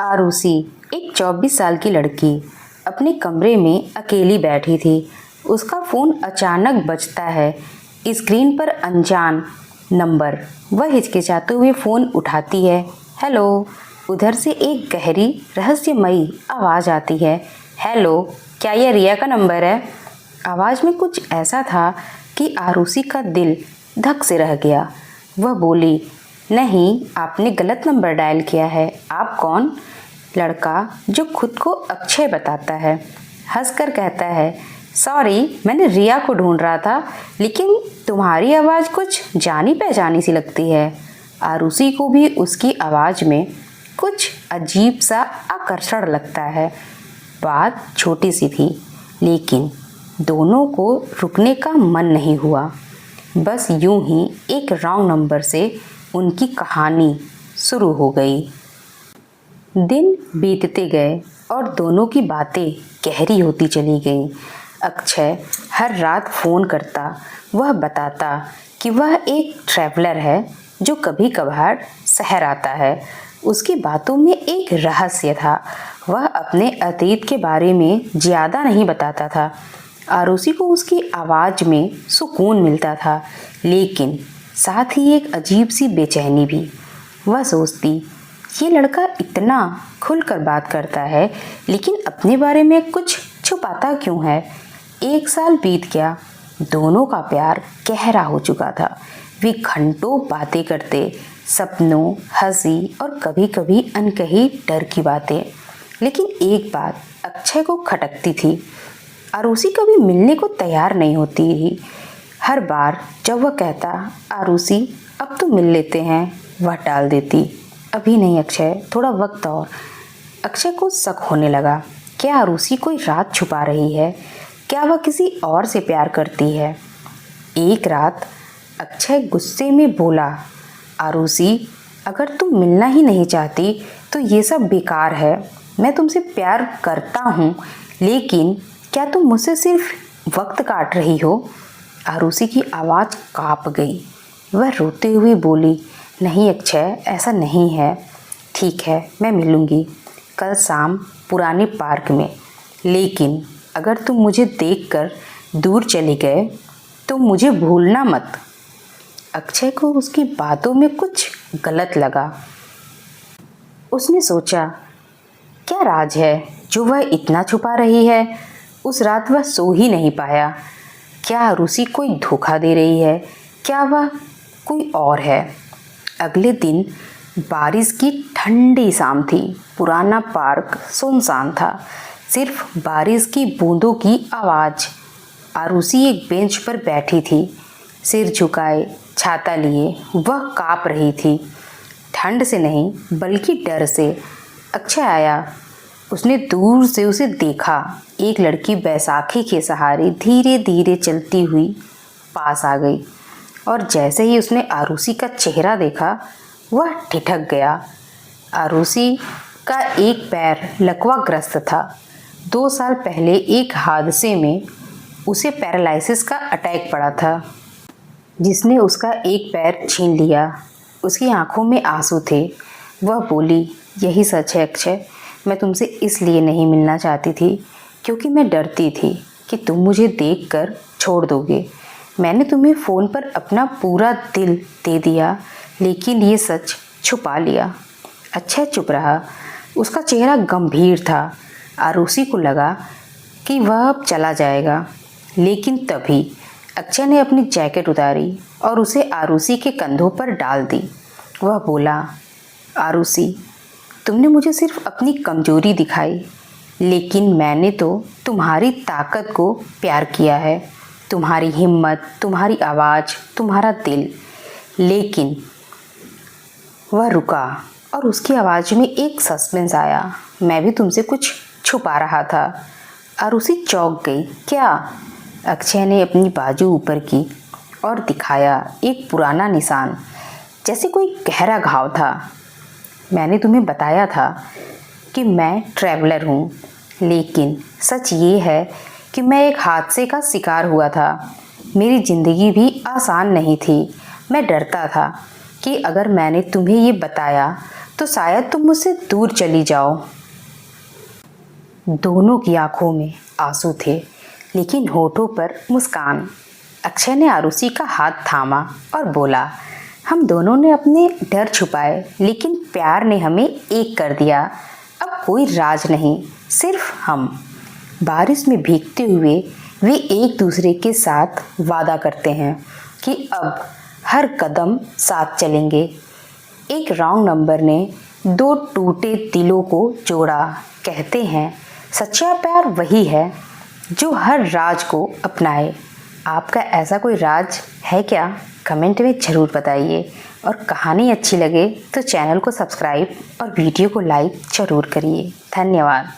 आरुषि, एक 24 साल की लड़की, अपने कमरे में अकेली बैठी थी। उसका फ़ोन अचानक बजता है। स्क्रीन पर अनजान नंबर। वह हिचकिचाते हुए फ़ोन उठाती है। हेलो। उधर से एक गहरी रहस्यमयी आवाज़ आती है। हेलो, क्या यह रिया का नंबर है? आवाज़ में कुछ ऐसा था कि आरुषि का दिल धक से रह गया। वह बोली, नहीं, आपने गलत नंबर डायल किया है। आप कौन? लड़का, जो खुद को अक्षय बताता है, हंसकर कहता है, सॉरी, मैंने रिया को ढूंढ रहा था, लेकिन तुम्हारी आवाज़ कुछ जानी पहचानी सी लगती है। आरुषि को भी उसकी आवाज़ में कुछ अजीब सा आकर्षण लगता है। बात छोटी सी थी, लेकिन दोनों को रुकने का मन नहीं हुआ। बस यूं ही एक रॉन्ग नंबर से उनकी कहानी शुरू हो गई। दिन बीतते गए और दोनों की बातें गहरी होती चली गईं। अक्षय हर रात फ़ोन करता। वह बताता कि वह एक ट्रैवलर है जो कभी कभार शहर आता है। उसकी बातों में एक रहस्य था। वह अपने अतीत के बारे में ज़्यादा नहीं बताता था। आरुषि को उसकी आवाज़ में सुकून मिलता था, लेकिन साथ ही एक अजीब सी बेचैनी भी। वह सोचती, ये लड़का इतना खुलकर बात करता है, लेकिन अपने बारे में कुछ छुपाता क्यों है? 1 साल बीत गया। दोनों का प्यार गहरा हो चुका था। वे घंटों बातें करते, सपनों, हंसी और कभी कभी अनकही डर की बातें। लेकिन एक बात अक्षय को खटकती थी। आरुषि कभी मिलने को तैयार नहीं होती थी। हर बार जब वह कहता, आरुषि अब तो मिल लेते हैं, वह टाल देती, अभी नहीं अक्षय, थोड़ा वक्त और। अक्षय को शक होने लगा। क्या आरुषि कोई राज छुपा रही है? क्या वह किसी और से प्यार करती है? एक रात अक्षय गुस्से में बोला, आरुषि, अगर तुम मिलना ही नहीं चाहती तो ये सब बेकार है। मैं तुमसे प्यार करता हूँ, लेकिन क्या तुम मुझसे सिर्फ वक्त काट रही हो? आरुषि की आवाज़ काँप गई। वह रोते हुए बोली, नहीं अक्षय, ऐसा नहीं है। ठीक है, मैं मिलूँगी कल शाम पुराने पार्क में, लेकिन अगर तुम मुझे देखकर दूर चले गए तो मुझे भूलना मत। अक्षय को उसकी बातों में कुछ गलत लगा। उसने सोचा, क्या राज है जो वह इतना छुपा रही है? उस रात वह सो ही नहीं पाया। क्या आरुषि कोई धोखा दे रही है? क्या वह कोई और है? अगले दिन बारिश की ठंडी शाम थी। पुराना पार्क सुनसान था। सिर्फ बारिश की बूंदों की आवाज़। आरुषि एक बेंच पर बैठी थी, सिर झुकाए, छाता लिए। वह काँप रही थी, ठंड से नहीं बल्कि डर से। अक्षय आया। उसने दूर से उसे देखा। एक लड़की बैसाखी के सहारे धीरे धीरे चलती हुई पास आ गई, और जैसे ही उसने आरुषि का चेहरा देखा, वह ठिठक गया। आरुषि का एक पैर लकवाग्रस्त था। 2 साल पहले एक हादसे में उसे पैरालिसिस का अटैक पड़ा था, जिसने उसका एक पैर छीन लिया। उसकी आंखों में आंसू थे। वह बोली, यही सच है अक्षय, मैं तुमसे इसलिए नहीं मिलना चाहती थी क्योंकि मैं डरती थी कि तुम मुझे देखकर छोड़ दोगे। मैंने तुम्हें फ़ोन पर अपना पूरा दिल दे दिया, लेकिन ये सच छुपा लिया। अक्षय चुप रहा। उसका चेहरा गंभीर था। आरुषि को लगा कि वह अब चला जाएगा, लेकिन तभी अक्षय ने अपनी जैकेट उतारी और उसे आरुषि के कंधों पर डाल दी। वह बोला, आरुषि, तुमने मुझे सिर्फ अपनी कमजोरी दिखाई, लेकिन मैंने तो तुम्हारी ताकत को प्यार किया है, तुम्हारी हिम्मत, तुम्हारी आवाज़, तुम्हारा दिल। लेकिन वह रुका और उसकी आवाज़ में एक सस्पेंस आया। मैं भी तुमसे कुछ छुपा रहा था। आरुषि चौंक गई। क्या? अक्षय ने अपनी बाजू ऊपर की और दिखाया एक पुराना निशान, जैसे कोई गहरा घाव था। मैंने तुम्हें बताया था कि मैं ट्रैवलर हूँ, लेकिन सच ये है कि मैं एक हादसे का शिकार हुआ था। मेरी ज़िंदगी भी आसान नहीं थी। मैं डरता था कि अगर मैंने तुम्हें ये बताया तो शायद तुम मुझसे दूर चली जाओ। दोनों की आंखों में आंसू थे, लेकिन होठों पर मुस्कान। अक्षय ने आरुषि का हाथ थामा और बोला, हम दोनों ने अपने डर छुपाए, लेकिन प्यार ने हमें एक कर दिया। अब कोई राज नहीं, सिर्फ हम। बारिश में भीगते हुए वे एक दूसरे के साथ वादा करते हैं कि अब हर कदम साथ चलेंगे। एक रॉन्ग नंबर ने दो टूटे दिलों को जोड़ा। कहते हैं सच्चा प्यार वही है जो हर राज को अपनाए। आपका ऐसा कोई राज है क्या? कमेंट में ज़रूर बताइए। और कहानी अच्छी लगे तो चैनल को सब्सक्राइब और वीडियो को लाइक ज़रूर करिए। धन्यवाद।